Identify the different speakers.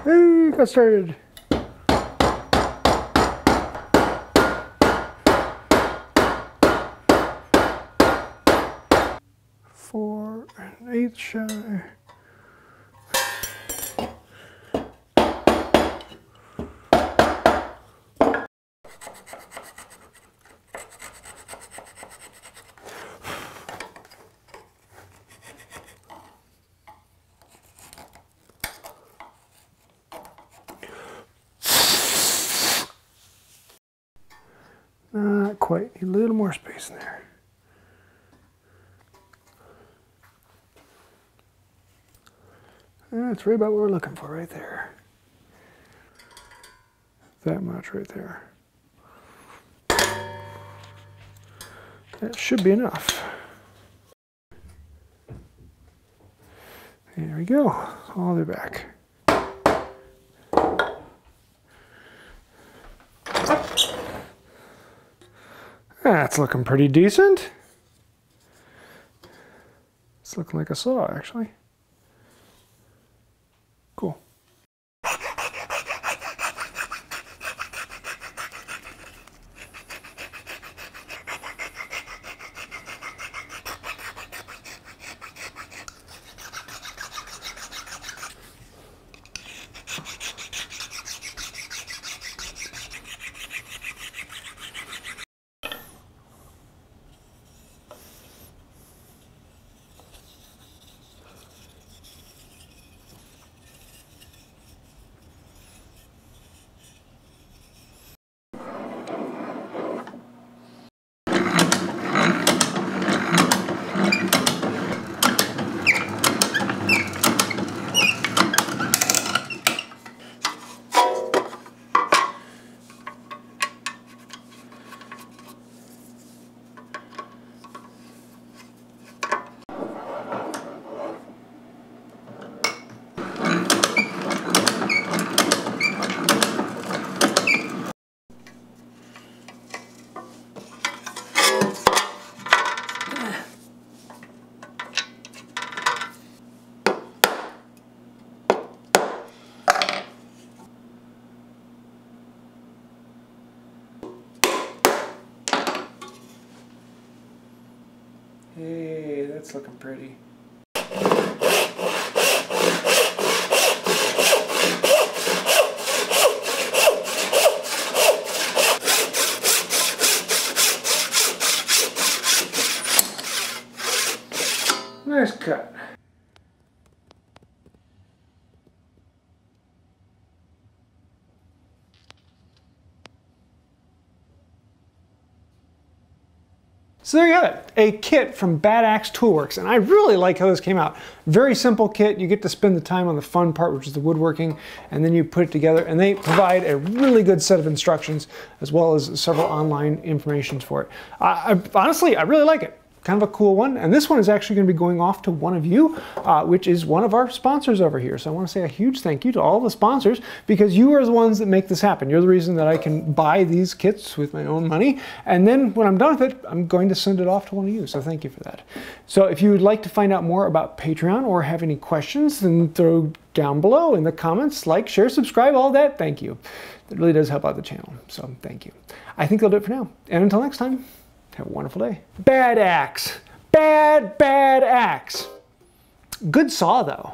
Speaker 1: Hey, got started. Four and 8 shy. Not quite, a little more space in there. That's right about what we're looking for right there. That much right there. That should be enough. There we go, all the way back. That's looking pretty decent. It's looking like a saw, actually. Cool. Hey, that's looking pretty. Nice cut. So there you have it, a kit from Bad Axe Toolworks, and I really like how this came out. Very simple kit, you get to spend the time on the fun part, which is the woodworking, and then you put it together, and they provide a really good set of instructions, as well as several online information for it. Honestly, I really like it. kind of a cool one. And this one is actually going to be going off to one of you, which is one of our sponsors over here. So I want to say a huge thank you to all the sponsors, because you are the ones that make this happen. You're the reason that I can buy these kits with my own money. And then when I'm done with it, I'm going to send it off to one of you. So thank you for that. So if you would like to find out more about Patreon or have any questions, then throw down below in the comments, like, share, subscribe, all that. Thank you. It really does help out the channel. So thank you. I think that'll do it for now. And until next time, have a wonderful day. Bad axe. Bad axe. Good saw, though.